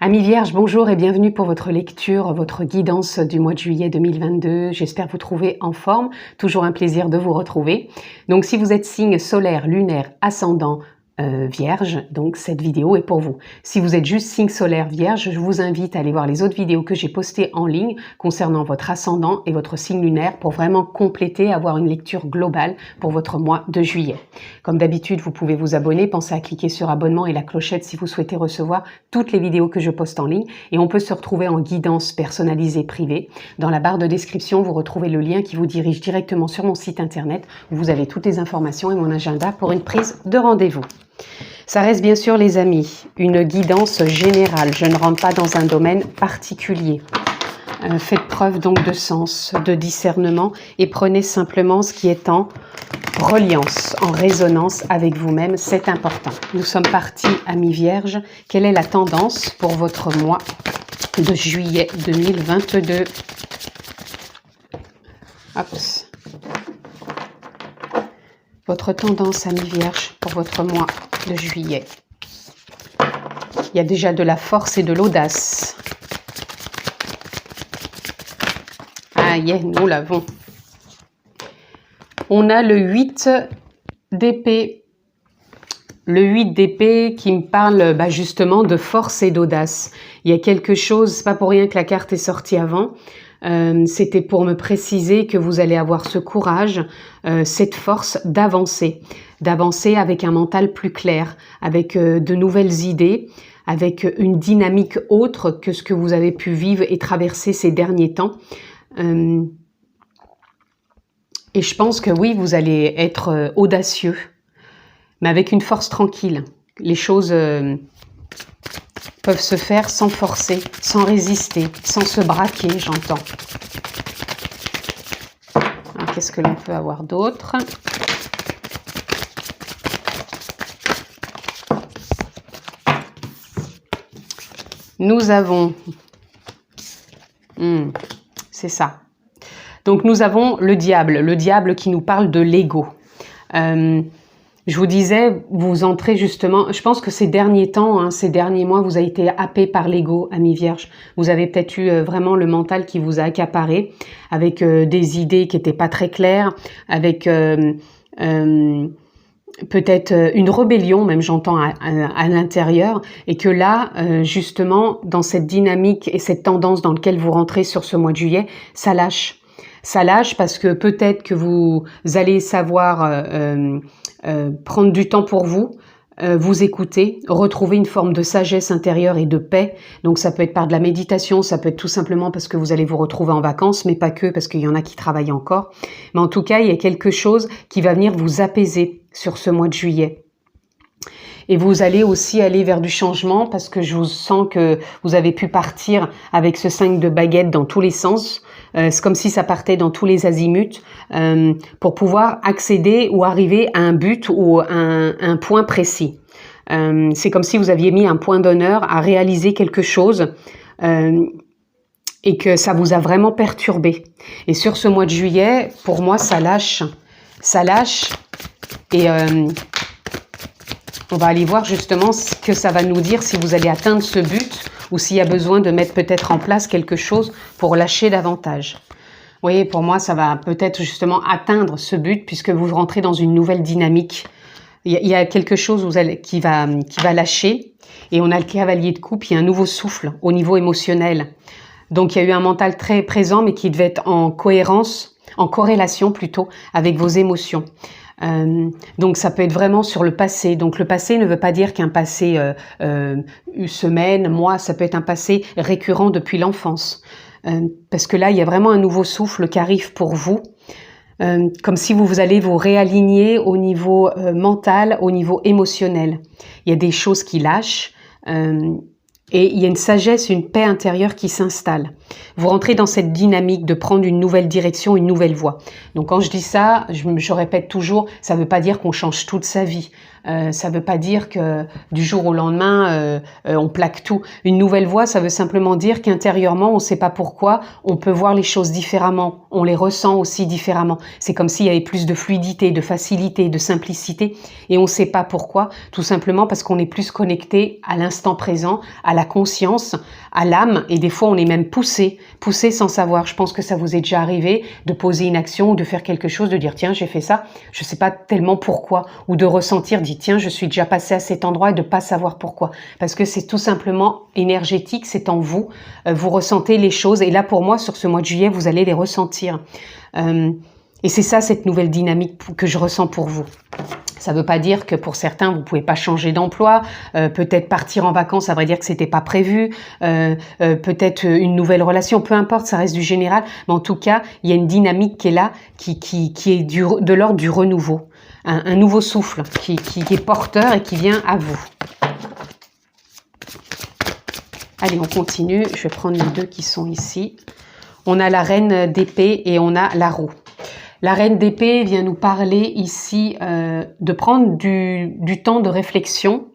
Amis Vierges, bonjour et bienvenue pour votre lecture, votre guidance du mois de juillet 2022. J'espère vous trouver en forme. Toujours un plaisir de vous retrouver. Donc si vous êtes signe solaire, lunaire, ascendant, Vierge, donc cette vidéo est pour vous. Si vous êtes juste signe solaire Vierge, je vous invite à aller voir les autres vidéos que j'ai postées en ligne concernant votre ascendant et votre signe lunaire pour vraiment compléter, avoir une lecture globale pour votre mois de juillet. Comme d'habitude, vous pouvez vous abonner, pensez à cliquer sur abonnement et la clochette si vous souhaitez recevoir toutes les vidéos que je poste en ligne et on peut se retrouver en guidance personnalisée privée. Dans la barre de description, vous retrouvez le lien qui vous dirige directement sur mon site internet où vous avez toutes les informations et mon agenda pour une prise de rendez-vous. Ça reste bien sûr, les amis, une guidance générale. Je ne rentre pas dans un domaine particulier. Faites preuve donc de sens, de discernement et prenez simplement ce qui est en reliance, en résonance avec vous-même. C'est important. Nous sommes partis, amis Vierges. Quelle est la tendance pour votre mois de juillet 2022? Hops. Votre tendance, amis Vierges, pour votre mois de juillet. Il y a déjà de la force et de l'audace. Ah, nous l'avons. On a le 8 d'épée. Le 8 d'épée qui me parle justement de force et d'audace. Il y a quelque chose, c'est pas pour rien que la carte est sortie avant. C'était pour me préciser que vous allez avoir ce courage, cette force d'avancer avec un mental plus clair, avec de nouvelles idées, avec une dynamique autre que ce que vous avez pu vivre et traverser ces derniers temps. Et je pense que oui, vous allez être audacieux, mais avec une force tranquille. Les choses peuvent se faire sans forcer, sans résister, sans se braquer, j'entends. Qu'est-ce que l'on peut avoir d'autre? Nous avons... c'est ça. Donc nous avons le diable qui nous parle de l'ego. Je vous disais, vous entrez justement, je pense que ces derniers temps, ces derniers mois, vous avez été happé par l'ego, amis Vierges. Vous avez peut-être eu vraiment le mental qui vous a accaparé, avec des idées qui n'étaient pas très claires, avec peut-être une rébellion, même j'entends à l'intérieur, et que là, justement, dans cette dynamique et cette tendance dans laquelle vous rentrez sur ce mois de juillet, ça lâche. Ça lâche parce que peut-être que vous allez savoir prendre du temps pour vous, vous écouter, retrouver une forme de sagesse intérieure et de paix. Donc ça peut être par de la méditation, ça peut être tout simplement parce que vous allez vous retrouver en vacances, mais pas que, parce qu'il y en a qui travaillent encore. Mais en tout cas, il y a quelque chose qui va venir vous apaiser sur ce mois de juillet. Et vous allez aussi aller vers du changement parce que je vous sens que vous avez pu partir avec ce 5 de baguette dans tous les sens. C'est comme si ça partait dans tous les azimuts pour pouvoir accéder ou arriver à un but ou un point précis. C'est comme si vous aviez mis un point d'honneur à réaliser quelque chose et que ça vous a vraiment perturbé. Et sur ce mois de juillet, pour moi, ça lâche. Ça lâche et... on va aller voir justement ce que ça va nous dire si vous allez atteindre ce but ou s'il y a besoin de mettre peut-être en place quelque chose pour lâcher davantage. Vous voyez, pour moi, ça va peut-être justement atteindre ce but puisque vous rentrez dans une nouvelle dynamique. Il y a quelque chose qui va lâcher et on a le cavalier de coupe, il y a un nouveau souffle au niveau émotionnel. Donc, il y a eu un mental très présent mais qui devait être en cohérence, en corrélation plutôt avec vos émotions. Donc ça peut être vraiment sur le passé. Donc le passé ne veut pas dire qu'un passé semaine, mois, ça peut être un passé récurrent depuis l'enfance. Parce que là, il y a vraiment un nouveau souffle qui arrive pour vous. Comme si vous allez vous réaligner au niveau mental, au niveau émotionnel. Il y a des choses qui lâchent. Et il y a une sagesse, une paix intérieure qui s'installe. Vous rentrez dans cette dynamique de prendre une nouvelle direction, une nouvelle voie. Donc quand je dis ça, je répète toujours, ça ne veut pas dire qu'on change toute sa vie. Ça ne veut pas dire que du jour au lendemain, on plaque tout. Une nouvelle voie, ça veut simplement dire qu'intérieurement, on ne sait pas pourquoi, on peut voir les choses différemment, on les ressent aussi différemment. C'est comme s'il y avait plus de fluidité, de facilité, de simplicité, et on ne sait pas pourquoi, tout simplement parce qu'on est plus connecté à l'instant présent, à la conscience, à l'âme, et des fois on est même poussé sans savoir. Je pense que ça vous est déjà arrivé de poser une action ou de faire quelque chose, de dire tiens j'ai fait ça, je sais pas tellement pourquoi, ou de ressentir, dit tiens je suis déjà passé à cet endroit et de pas savoir pourquoi, parce que c'est tout simplement énergétique, c'est en vous, vous ressentez les choses, et là pour moi sur ce mois de juillet vous allez les ressentir, et c'est ça cette nouvelle dynamique que je ressens pour vous. Ça ne veut pas dire que pour certains, vous pouvez pas changer d'emploi, peut-être partir en vacances, ça veut dire que c'était pas prévu, peut-être une nouvelle relation, peu importe, ça reste du général. Mais en tout cas, il y a une dynamique qui est là, qui est de l'ordre du renouveau. Un nouveau souffle qui est porteur et qui vient à vous. Allez, on continue. Je vais prendre les deux qui sont ici. On a la reine d'épée et on a la roue. La reine d'épée vient nous parler ici de prendre du temps de réflexion,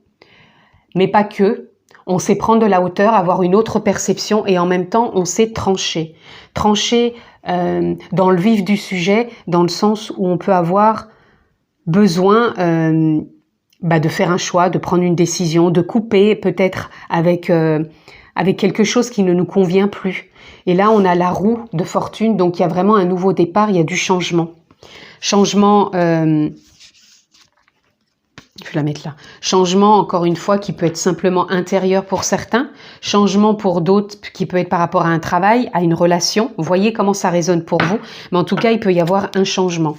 mais pas que. On sait prendre de la hauteur, avoir une autre perception et en même temps, on sait trancher. Trancher dans le vif du sujet, dans le sens où on peut avoir besoin de faire un choix, de prendre une décision, de couper peut-être avec quelque chose qui ne nous convient plus. Et là, on a la roue de fortune, donc il y a vraiment un nouveau départ, il y a du changement. Changement, je vais la mettre là. Changement, encore une fois, qui peut être simplement intérieur pour certains. Changement pour d'autres, qui peut être par rapport à un travail, à une relation. Vous voyez comment ça résonne pour vous. Mais en tout cas, il peut y avoir un changement.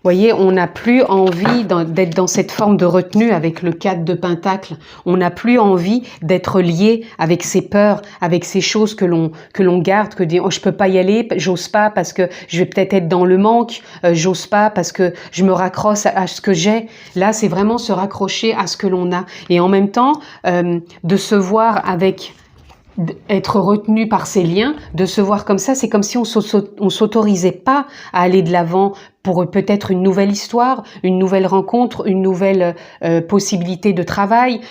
Vous voyez, on n'a plus envie d'être dans cette forme de retenue avec le 4 de Pentacle. On n'a plus envie d'être lié avec ses peurs, avec ces choses que l'on garde, que dit oh, je peux pas y aller, j'ose pas parce que je vais peut-être être dans le manque, j'ose pas parce que je me raccroche à ce que j'ai. Là, c'est vraiment se raccrocher à ce que l'on a. Et en même temps, de se voir avec... être retenu par ces liens, de se voir comme ça, c'est comme si on s'autorisait pas à aller de l'avant pour peut-être une nouvelle histoire, une nouvelle rencontre, une nouvelle possibilité de travail,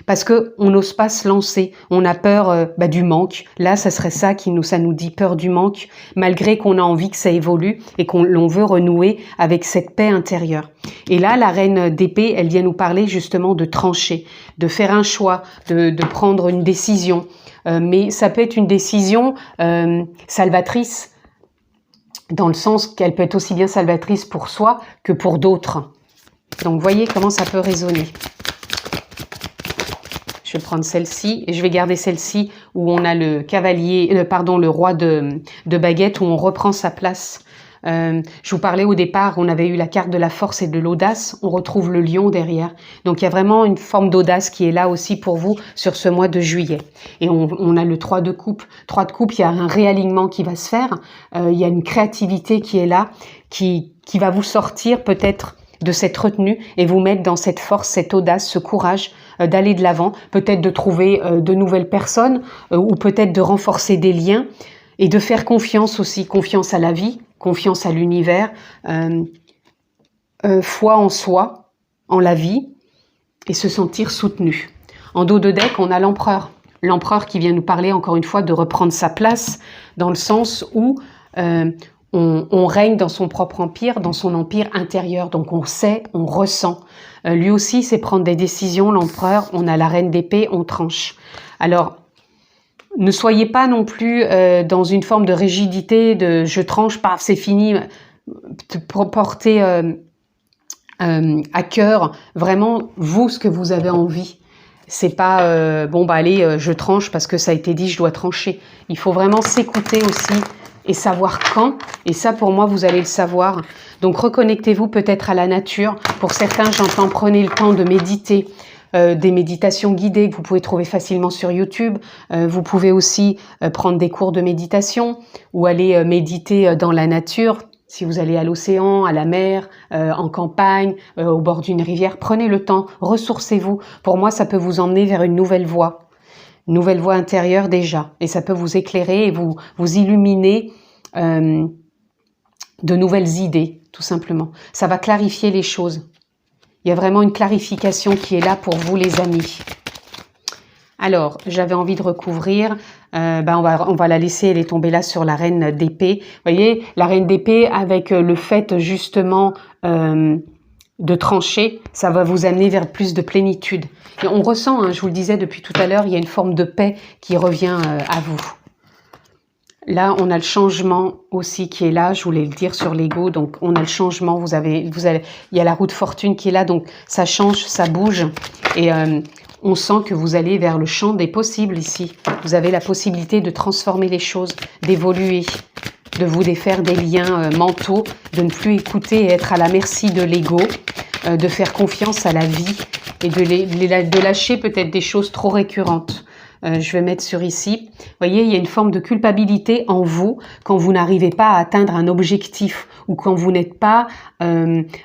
parce que on n'ose pas se lancer, on a peur du manque. Là, ça serait ça ça nous dit peur du manque, malgré qu'on a envie que ça évolue et l'on veut renouer avec cette paix intérieure. Et là, la reine d'épée, elle vient nous parler justement de trancher, de faire un choix, de prendre une décision. Mais ça peut être une décision salvatrice, dans le sens qu'elle peut être aussi bien salvatrice pour soi que pour d'autres. Donc, voyez comment ça peut résonner. Je vais prendre celle-ci et je vais garder celle-ci où on a le cavalier, le roi de baguette, où on reprend sa place. Je vous parlais au départ, on avait eu la carte de la force et de l'audace, on retrouve le lion derrière. Donc il y a vraiment une forme d'audace qui est là aussi pour vous sur ce mois de juillet. Et on a le 3 de coupe. 3 de coupe, il y a un réalignement qui va se faire, il y a une créativité qui est là, qui va vous sortir peut-être de cette retenue et vous mettre dans cette force, cette audace, ce courage d'aller de l'avant, peut-être de trouver de nouvelles personnes ou peut-être de renforcer des liens et de faire confiance aussi, confiance à la vie, confiance à l'univers, foi en soi, en la vie, et se sentir soutenu. En dos de deck, on a l'empereur. L'empereur qui vient nous parler, encore une fois, de reprendre sa place, dans le sens où on règne dans son propre empire, dans son empire intérieur. Donc on sait, on ressent. Lui aussi, c'est prendre des décisions, l'empereur. On a la reine d'épée, on tranche. Alors, ne soyez pas non plus dans une forme de rigidité, de je tranche, paf, c'est fini. Portez à cœur vraiment vous ce que vous avez envie. C'est pas allez, je tranche parce que ça a été dit, je dois trancher. Il faut vraiment s'écouter aussi et savoir quand. Et ça, pour moi, vous allez le savoir. Donc, reconnectez-vous peut-être à la nature. Pour certains, j'entends prenez le temps de méditer. Des méditations guidées que vous pouvez trouver facilement sur YouTube. Vous pouvez aussi prendre des cours de méditation ou aller méditer dans la nature. Si vous allez à l'océan, à la mer, en campagne, au bord d'une rivière, prenez le temps, ressourcez-vous. Pour moi, ça peut vous emmener vers une nouvelle voie intérieure déjà. Et ça peut vous éclairer et vous illuminer de nouvelles idées. tout simplement. Ça va clarifier les choses. Il y a vraiment une clarification qui est là pour vous, les amis. Alors, j'avais envie de recouvrir, on va la laisser, elle est tombée là sur la reine d'épée. Vous voyez, la reine d'épée avec le fait justement de trancher, ça va vous amener vers plus de plénitude. Et on ressent, hein, je vous le disais depuis tout à l'heure, il y a une forme de paix qui revient à vous. Là, on a le changement aussi qui est là, je voulais le dire sur l'ego, donc on a le changement, il y a la roue de fortune qui est là, donc ça change, ça bouge, et on sent que vous allez vers le champ des possibles ici. Vous avez la possibilité de transformer les choses, d'évoluer, de vous défaire des liens mentaux, de ne plus écouter et être à la merci de l'ego, de faire confiance à la vie et de lâcher peut-être des choses trop récurrentes. Je vais mettre sur ici. Vous voyez, il y a une forme de culpabilité en vous quand vous n'arrivez pas à atteindre un objectif ou quand vous n'êtes pas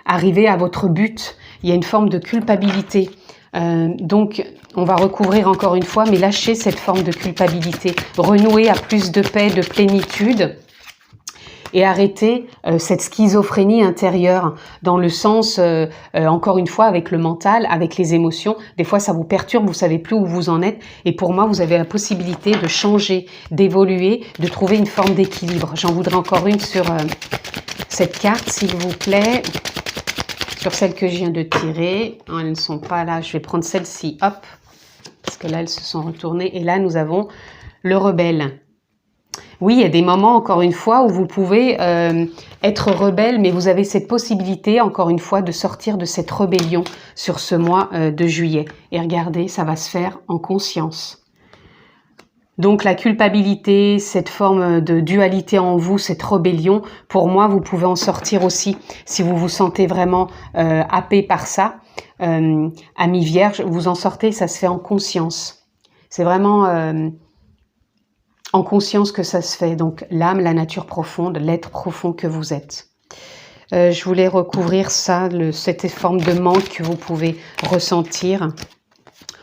arrivé à votre but. Il y a une forme de culpabilité. Donc, on va recouvrir encore une fois, mais lâchez cette forme de culpabilité. Renouer à plus de paix, de plénitude. Et arrêter cette schizophrénie intérieure dans le sens, encore une fois, avec le mental, avec les émotions. Des fois, ça vous perturbe, vous savez plus où vous en êtes. Et pour moi, vous avez la possibilité de changer, d'évoluer, de trouver une forme d'équilibre. J'en voudrais encore une sur cette carte, s'il vous plaît. Sur celle que je viens de tirer. Elles ne sont pas là. Je vais prendre celle-ci, hop. Parce que là, elles se sont retournées. Et là, nous avons le rebelle. Oui, il y a des moments, encore une fois, où vous pouvez être rebelle, mais vous avez cette possibilité, encore une fois, de sortir de cette rébellion sur ce mois de juillet. Et regardez, ça va se faire en conscience. Donc la culpabilité, cette forme de dualité en vous, cette rébellion, pour moi, vous pouvez en sortir aussi si vous vous sentez vraiment happé par ça. Amis vierges, vous en sortez, ça se fait en conscience. C'est vraiment en conscience que ça se fait. Donc l'âme, la nature profonde, l'être profond que vous êtes. Je voulais recouvrir ça, cette forme de manque que vous pouvez ressentir.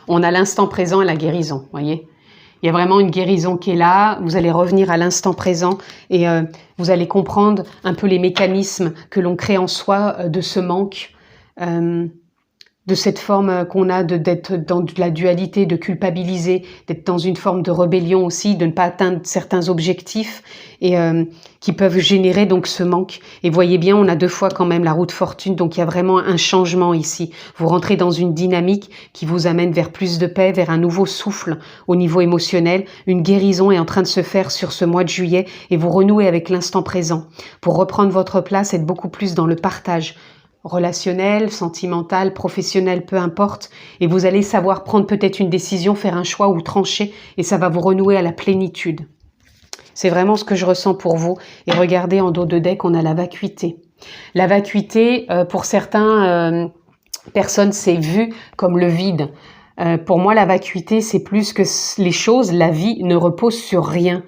On a l'instant présent et la guérison, voyez. Il y a vraiment une guérison qui est là, vous allez revenir à l'instant présent et vous allez comprendre un peu les mécanismes que l'on crée en soi de ce manque, de cette forme qu'on a d'être dans de la dualité, de culpabiliser, d'être dans une forme de rébellion aussi, de ne pas atteindre certains objectifs et qui peuvent générer donc ce manque. Et voyez bien, on a deux fois quand même la roue de fortune, donc il y a vraiment un changement ici. Vous rentrez dans une dynamique qui vous amène vers plus de paix, vers un nouveau souffle au niveau émotionnel. Une guérison est en train de se faire sur ce mois de juillet et vous renouez avec l'instant présent pour reprendre votre place, être beaucoup plus dans le partage relationnel, sentimental, professionnel, peu importe, et vous allez savoir prendre peut-être une décision, faire un choix ou trancher, et ça va vous renouer à la plénitude. C'est vraiment ce que je ressens pour vous. Et regardez, en dos de deck, on a la vacuité. La vacuité, pour certaines personnes, c'est vu comme le vide. Pour moi, la vacuité, c'est plus que les choses, la vie ne repose sur rien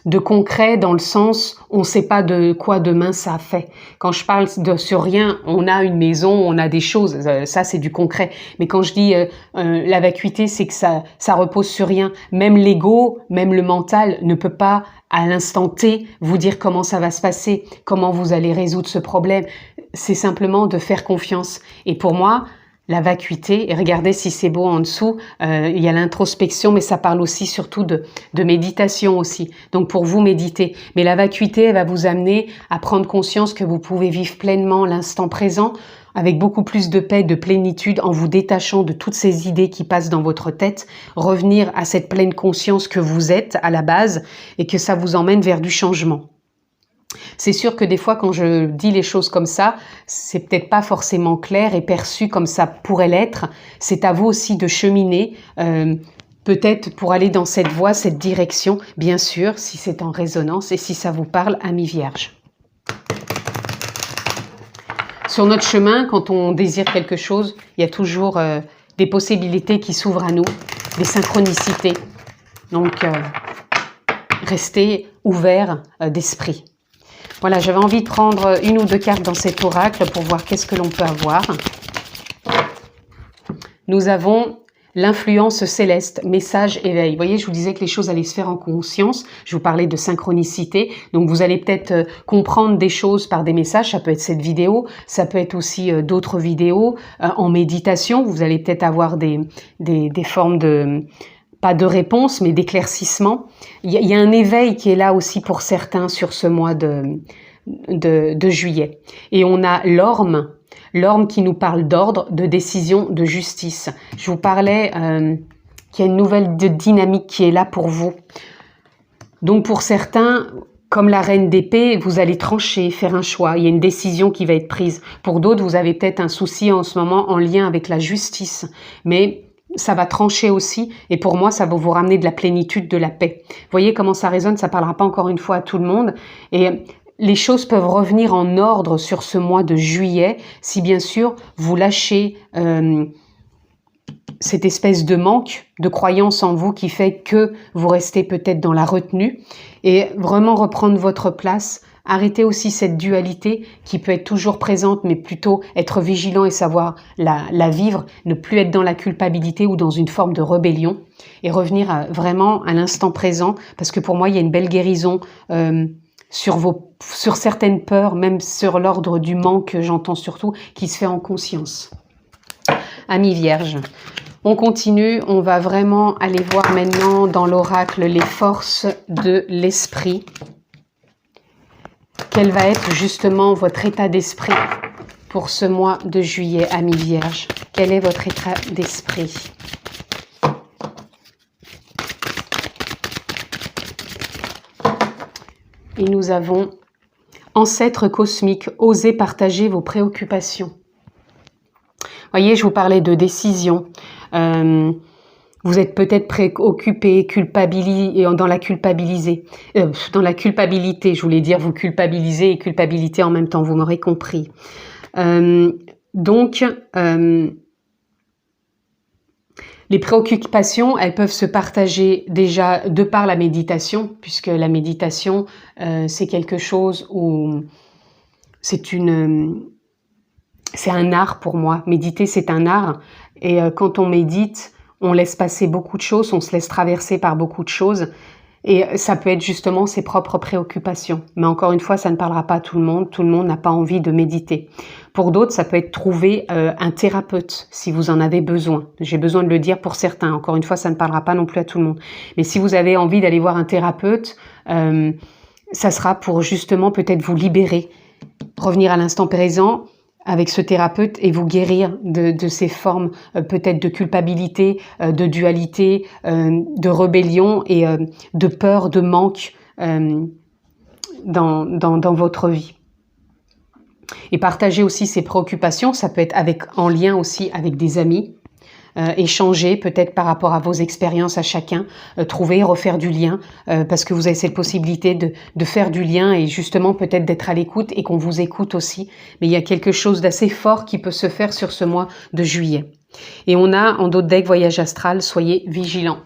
de concret dans le sens on ne sait pas de quoi demain ça fait. Quand je parle de sur rien, on a une maison, on a des choses, ça c'est du concret. Mais quand je dis la vacuité, c'est que ça repose sur rien. Même l'ego, même le mental ne peut pas à l'instant T vous dire comment ça va se passer, comment vous allez résoudre ce problème. C'est simplement de faire confiance. Et pour moi, la vacuité, et regardez si c'est beau en dessous, il y a l'introspection, mais ça parle aussi surtout de méditation aussi. Donc pour vous, méditer. Mais la vacuité, elle va vous amener à prendre conscience que vous pouvez vivre pleinement l'instant présent, avec beaucoup plus de paix, de plénitude, en vous détachant de toutes ces idées qui passent dans votre tête, revenir à cette pleine conscience que vous êtes à la base, et que ça vous emmène vers du changement. C'est sûr que des fois, quand je dis les choses comme ça, c'est peut-être pas forcément clair et perçu comme ça pourrait l'être. C'est à vous aussi de cheminer, peut-être pour aller dans cette voie, cette direction, bien sûr, si c'est en résonance et si ça vous parle, amis vierges. Sur notre chemin, quand on désire quelque chose, il y a toujours des possibilités qui s'ouvrent à nous, des synchronicités. Donc, restez ouverts d'esprit. Voilà, j'avais envie de prendre une ou deux cartes dans cet oracle pour voir qu'est-ce que l'on peut avoir. Nous avons l'influence céleste, message, éveil. Vous voyez, je vous disais que les choses allaient se faire en conscience. Je vous parlais de synchronicité. Donc, vous allez peut-être comprendre des choses par des messages. Ça peut être cette vidéo. Ça peut être aussi d'autres vidéos en méditation. Vous allez peut-être avoir des formes de... pas de réponse, mais d'éclaircissement. Il y a un éveil qui est là aussi pour certains sur ce mois de juillet. Et on a l'orme qui nous parle d'ordre, de décision, de justice. Je vous parlais qu'il y a une nouvelle dynamique qui est là pour vous. Donc pour certains, comme la reine d'épée, vous allez trancher, faire un choix. Il y a une décision qui va être prise. Pour d'autres, vous avez peut-être un souci en ce moment en lien avec la justice. Mais ça va trancher aussi. Et pour moi, ça va vous ramener de la plénitude, de la paix. Vous voyez comment ça résonne? Ça ne parlera pas encore une fois à tout le monde. Et les choses peuvent revenir en ordre sur ce mois de juillet si bien sûr vous lâchez cette espèce de manque de croyance en vous qui fait que vous restez peut-être dans la retenue et vraiment reprendre votre place. Arrêtez aussi cette dualité qui peut être toujours présente, mais plutôt être vigilant et savoir la vivre, ne plus être dans la culpabilité ou dans une forme de rébellion et vraiment à l'instant présent, parce que pour moi, il y a une belle guérison sur certaines peurs, même sur l'ordre du manque, j'entends surtout, qui se fait en conscience. Amis vierges, on continue, on va vraiment aller voir maintenant dans l'oracle les forces de l'esprit. Quel va être justement votre état d'esprit pour ce mois de juillet, amis vierges? Quel est votre état d'esprit? Et nous avons ancêtres cosmiques, osez partager vos préoccupations. Voyez, je vous parlais de décision. Vous êtes peut-être préoccupé, dans la culpabilité, je voulais dire vous culpabilisez et culpabilité en même temps, vous m'aurez compris. Les préoccupations, elles peuvent se partager déjà de par la méditation, puisque la méditation, c'est quelque chose où c'est un art pour moi. Méditer, c'est un art. Et quand on médite, on laisse passer beaucoup de choses, on se laisse traverser par beaucoup de choses. Et ça peut être justement ses propres préoccupations. Mais encore une fois, ça ne parlera pas à tout le monde. Tout le monde n'a pas envie de méditer. Pour d'autres, ça peut être trouver un thérapeute si vous en avez besoin. J'ai besoin de le dire pour certains. Encore une fois, ça ne parlera pas non plus à tout le monde. Mais si vous avez envie d'aller voir un thérapeute, ça sera pour justement peut-être vous libérer, revenir à l'instant présent avec ce thérapeute et vous guérir de ces formes peut-être de culpabilité, de dualité, de rébellion et de peur, de manque dans votre vie. Et partager aussi ses préoccupations, ça peut être en lien aussi avec des amis, échanger peut-être par rapport à vos expériences à chacun, trouver, refaire du lien, parce que vous avez cette possibilité de faire du lien et justement peut-être d'être à l'écoute et qu'on vous écoute aussi. Mais il y a quelque chose d'assez fort qui peut se faire sur ce mois de juillet. Et on a en d'autres decks voyage astral, soyez vigilants.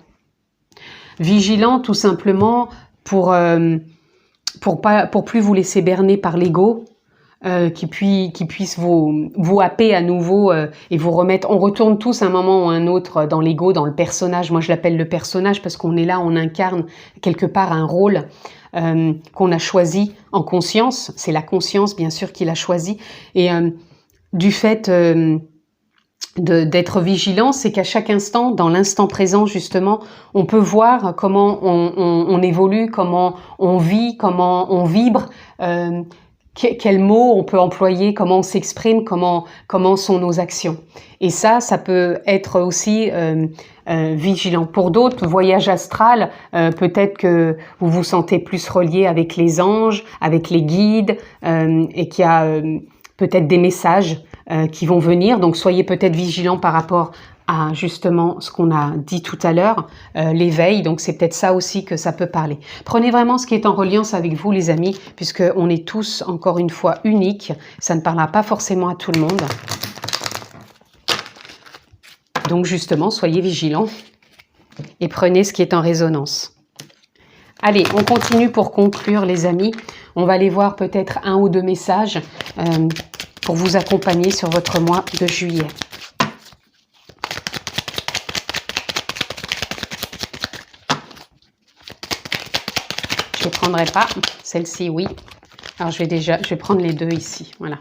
Vigilants tout simplement pour plus vous laisser berner par l'ego, qui puisse vous happer à nouveau et vous remettre. On retourne tous à un moment ou un autre dans l'ego, dans le personnage. Moi, je l'appelle le personnage parce qu'on est là, on incarne quelque part un rôle qu'on a choisi en conscience. C'est la conscience, bien sûr, qui l'a choisi. Et du fait d'être vigilant, c'est qu'à chaque instant, dans l'instant présent, justement, on peut voir comment on évolue, comment on vit, comment on vibre, quels mots on peut employer, comment on s'exprime, comment sont nos actions. Et ça peut être aussi vigilant. Pour d'autres, voyage astral, peut-être que vous vous sentez plus relié avec les anges, avec les guides, et qu'il y a peut-être des messages qui vont venir. Donc soyez peut-être vigilants par rapport à justement ce qu'on a dit tout à l'heure, l'éveil. Donc c'est peut-être ça aussi que ça peut parler. Prenez vraiment ce qui est en reliance avec vous, les amis, puisqu'on est tous, encore une fois, uniques. Ça ne parlera pas forcément à tout le monde. Donc justement, soyez vigilants et prenez ce qui est en résonance. Allez, on continue pour conclure, les amis. On va aller voir peut-être un ou deux messages pour vous accompagner sur votre mois de juillet. Je ne prendrai pas. Celle-ci, oui. Alors, je vais prendre les deux ici. Voilà.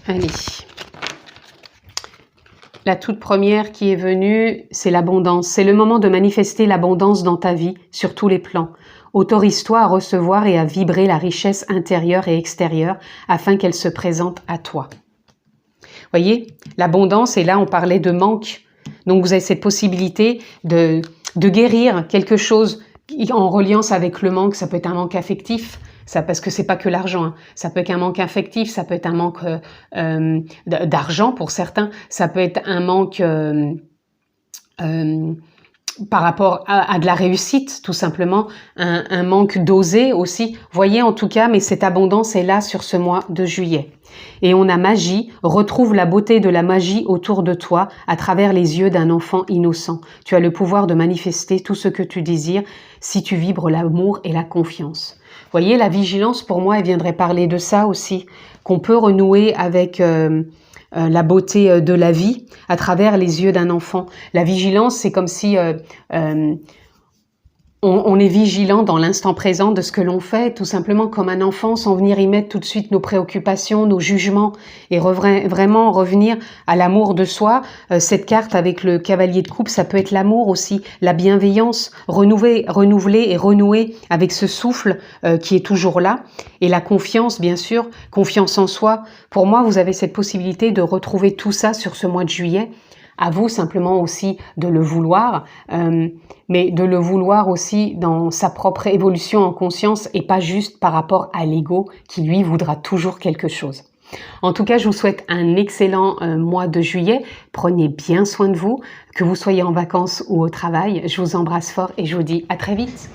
Allez. La toute première qui est venue, c'est l'abondance. C'est le moment de manifester l'abondance dans ta vie, sur tous les plans. Autorise-toi à recevoir et à vibrer la richesse intérieure et extérieure afin qu'elle se présente à toi. Voyez, l'abondance, et là on parlait de manque. Donc vous avez cette possibilité de guérir quelque chose en reliance avec le manque. Ça peut être un manque affectif, ça, parce que c'est pas que l'argent. Hein. Ça peut être un manque affectif, ça peut être un manque d'argent pour certains, ça peut être un manque par rapport à de la réussite, tout simplement, un manque d'oser aussi. Voyez en tout cas, mais cette abondance est là sur ce mois de juillet. Et on a magie, retrouve la beauté de la magie autour de toi à travers les yeux d'un enfant innocent. Tu as le pouvoir de manifester tout ce que tu désires si tu vibres l'amour et la confiance. Voyez, la vigilance, pour moi, elle viendrait parler de ça aussi, qu'on peut renouer avec la beauté de la vie à travers les yeux d'un enfant. La vigilance, c'est comme si on est vigilant dans l'instant présent de ce que l'on fait, tout simplement comme un enfant, sans venir y mettre tout de suite nos préoccupations, nos jugements, et vraiment revenir à l'amour de soi. Cette carte avec le cavalier de coupe, ça peut être l'amour aussi, la bienveillance, renouveler et renouer avec ce souffle qui est toujours là, et la confiance, bien sûr, confiance en soi. Pour moi, vous avez cette possibilité de retrouver tout ça sur ce mois de juillet. À vous simplement aussi de le vouloir, mais de le vouloir aussi dans sa propre évolution en conscience et pas juste par rapport à l'ego qui lui voudra toujours quelque chose. En tout cas, je vous souhaite un excellent mois de juillet. Prenez bien soin de vous, que vous soyez en vacances ou au travail. Je vous embrasse fort et je vous dis à très vite.